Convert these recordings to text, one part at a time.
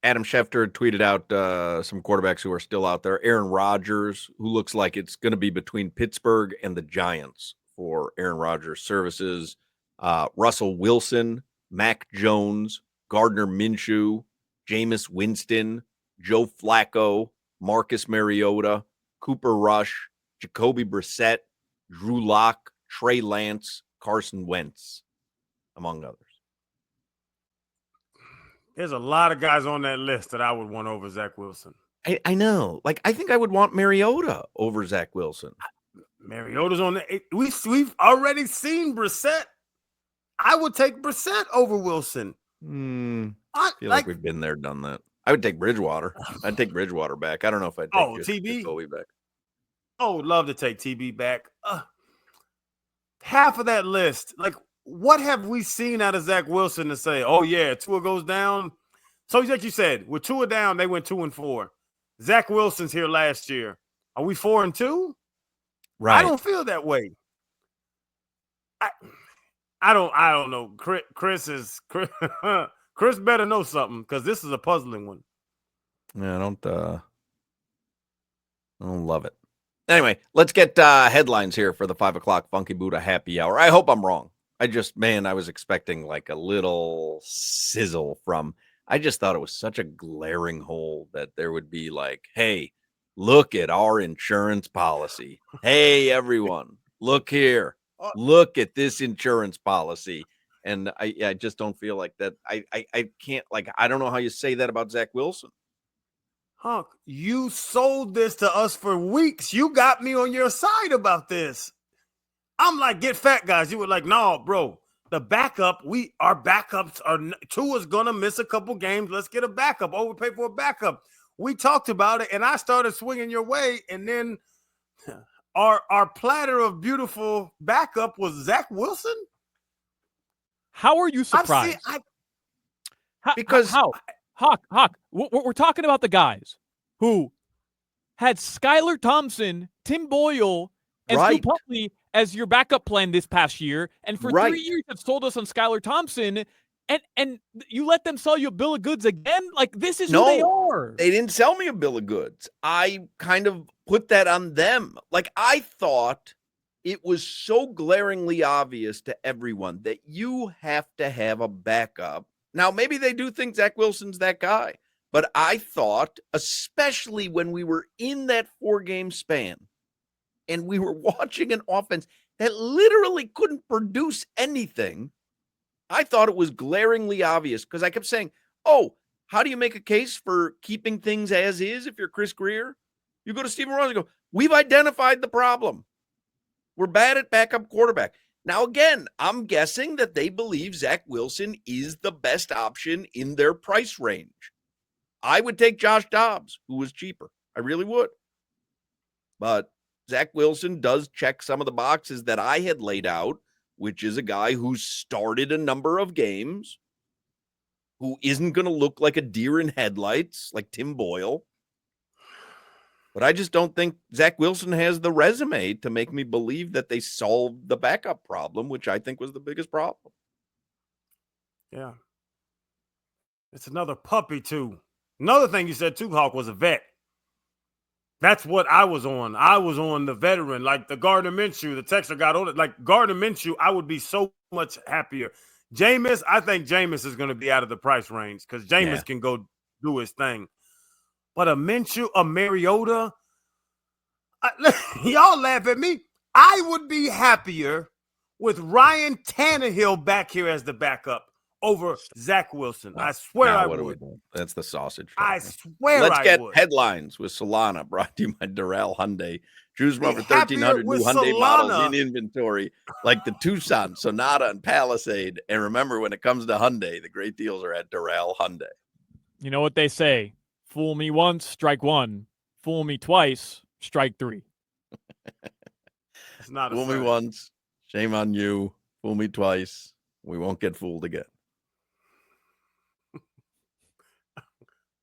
Adam Schefter tweeted out some quarterbacks who are still out there. Aaron Rodgers, who looks like it's going to be between Pittsburgh and the Giants for Aaron Rodgers' services. Russell Wilson, Mac Jones, Gardner Minshew, Jameis Winston, Joe Flacco, Marcus Mariota, Cooper Rush, Jacoby Brissett, Drew Lock, Trey Lance, Carson Wentz, among others. There's a lot of guys on that list that I would want over Zach Wilson. I know. Like, I think I would want Mariota over Zach Wilson. Mariota's on the – we've already seen Brissett. I would take Brissett over Wilson. I feel like we've been there, done that. I would take Bridgewater. I'd take Bridgewater back. I don't know if I'd take TB Jacoby back. Oh, would love to take TB back. Half of that list, like, what have we seen out of Zach Wilson to say, oh, yeah, Tua goes down? So, like you said, with Tua down, they went 2-4. Zach Wilson's here last year. Are we 4-2? Right. I don't feel that way. I don't know. Chris better know something because this is a puzzling one. Yeah, I don't love it. Anyway, let's get headlines here for the 5 o'clock Funky Buddha happy hour. I hope I'm wrong. I was expecting like a little sizzle from, I just thought it was such a glaring hole that there would be like, hey, look at our insurance policy. Hey, everyone, look here. Look at this insurance policy. And I just don't feel like that. I can't, like, I don't know how you say that about Zach Wilson. Hunk, you sold this to us for weeks. You got me on your side about this. I'm like, get fat, guys. You were like, no, bro, the backup, our backups are, Tua's going to miss a couple games. Let's get a backup. Overpay for a backup. We talked about it, and I started swinging your way, and then our platter of beautiful backup was Zach Wilson. How are you surprised? Hawk, we're talking about the guys who had Skylar Thompson, Tim Boyle, and Stu Putley as your backup plan this past year, and for 3 years have sold us on Skylar Thompson, and you let them sell you a bill of goods again? Like, this is who they are. They didn't sell me a bill of goods. I kind of put that on them. Like, I thought it was so glaringly obvious to everyone that you have to have a backup. Now, maybe they do think Zach Wilson's that guy, but I thought, especially when we were in that 4-game span and we were watching an offense that literally couldn't produce anything, I thought it was glaringly obvious because I kept saying, oh, how do you make a case for keeping things as is if you're Chris Greer? You go to Stephen Ross and go, we've identified the problem. We're bad at backup quarterback. Now, again, I'm guessing that they believe Zach Wilson is the best option in their price range. I would take Josh Dobbs, who was cheaper. I really would. But Zach Wilson does check some of the boxes that I had laid out, which is a guy who started a number of games, who isn't going to look like a deer in headlights like Tim Boyle. But I just don't think Zach Wilson has the resume to make me believe that they solved the backup problem, which I think was the biggest problem. Yeah. It's another puppy, too. Another thing you said, too, Hawk, was a vet. That's what I was on. I was on the veteran, like the Gardner Minshew. The texter got on it. Like Gardner Minshew, I would be so much happier. Jameis, I think Jameis is going to be out of the price range because Jameis can go do his thing. But a Minshew, a Mariota, y'all laugh at me. I would be happier with Ryan Tannehill back here as the backup over Zach Wilson. I swear I would. That's the sausage. I swear Let's get headlines with Solana, brought to you by Doral Hyundai. Choose from over 1,300 new Hyundai models in inventory, like the Tucson, Sonata, and Palisade. And remember, when it comes to Hyundai, the great deals are at Doral Hyundai. You know what they say? Fool me once, strike one. Fool me twice, strike three. It's not Fool me once, shame on you. Fool me twice, we won't get fooled again.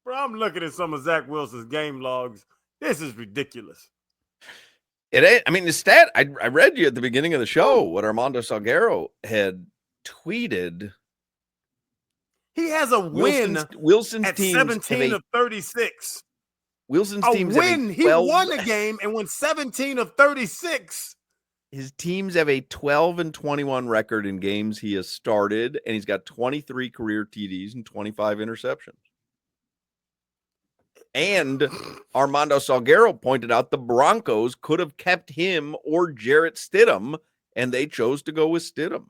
Bro, I'm looking at some of Zach Wilson's game logs. This is ridiculous. It ain't. I mean, the stat I read you at the beginning of the show what Armando Salguero had tweeted. He has a win Wilson's at teams 17 of 36. Wilson's A teams win. He won a game and went 17 of 36. His teams have a 12-21 record in games he has started, and he's got 23 career TDs and 25 interceptions. And Armando Salguero pointed out the Broncos could have kept him or Jarrett Stidham, and they chose to go with Stidham.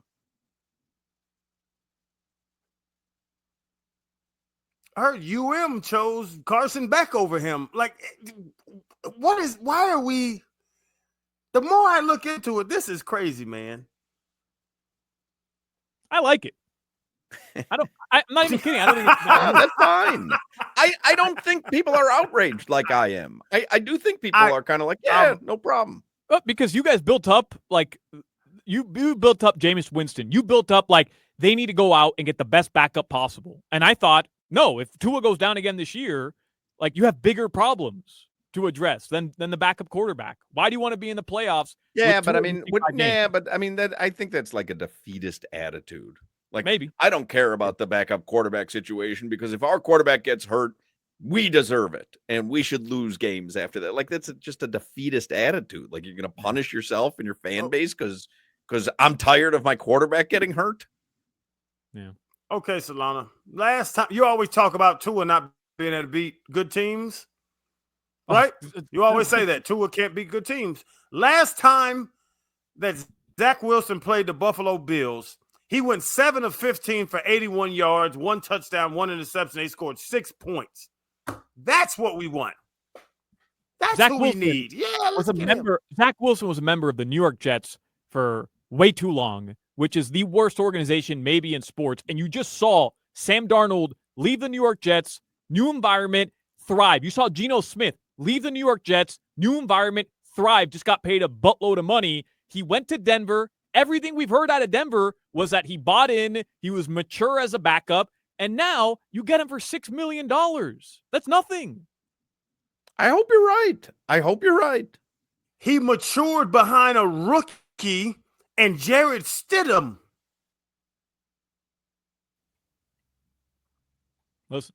I heard chose Carson Beck over him. Like, why are we? The more I look into it, this is crazy, man. I like it. I'm not even kidding. I don't even. That's fine. I don't think people are outraged like I am. I do think people are kind of like, yeah, no problem. But because you guys built up, like, you built up Jameis Winston. You built up, like, they need to go out and get the best backup possible. And I thought, no, if Tua goes down again this year, like, you have bigger problems to address than the backup quarterback. Why do you want to be in the playoffs? Yeah, but I mean, I think that's like a defeatist attitude. Like, maybe I don't care about the backup quarterback situation because if our quarterback gets hurt, we deserve it and we should lose games after that. Like, that's just a defeatist attitude. Like, you're going to punish yourself and your fan base because I'm tired of my quarterback getting hurt. Yeah. Okay, Solana. Last time you always talk about Tua not being able to beat good teams, right? You always say that Tua can't beat good teams. Last time that Zach Wilson played the Buffalo Bills, he went 7 of 15 for 81 yards, 1 touchdown, 1 interception. They scored 6 points. That's what we want. That's Zach who Wilson we need. Yeah, was a member. Zach Wilson was a member of the New York Jets for way too long, which is the worst organization maybe in sports. And you just saw Sam Darnold leave the New York Jets, new environment, thrive. You saw Geno Smith leave the New York Jets, new environment, thrive, just got paid a buttload of money. He went to Denver. Everything we've heard out of Denver was that he bought in, he was mature as a backup, and now you get him for $6 million. That's nothing. I hope you're right. He matured behind a rookie and Jarrett Stidham. Listen,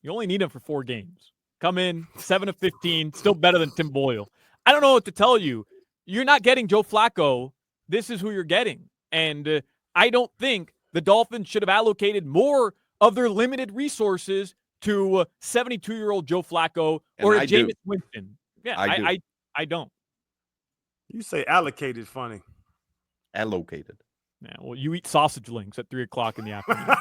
you only need him for 4 games. Come in, 7 of 15, still better than Tim Boyle. I don't know what to tell you. You're not getting Joe Flacco. This is who you're getting. And I don't think the Dolphins should have allocated more of their limited resources to 72-year-old Joe Flacco or Jameis Winston. Yeah, I don't. You say allocated funny. Allocated. Yeah, well, you eat sausage links at 3 o'clock in the afternoon.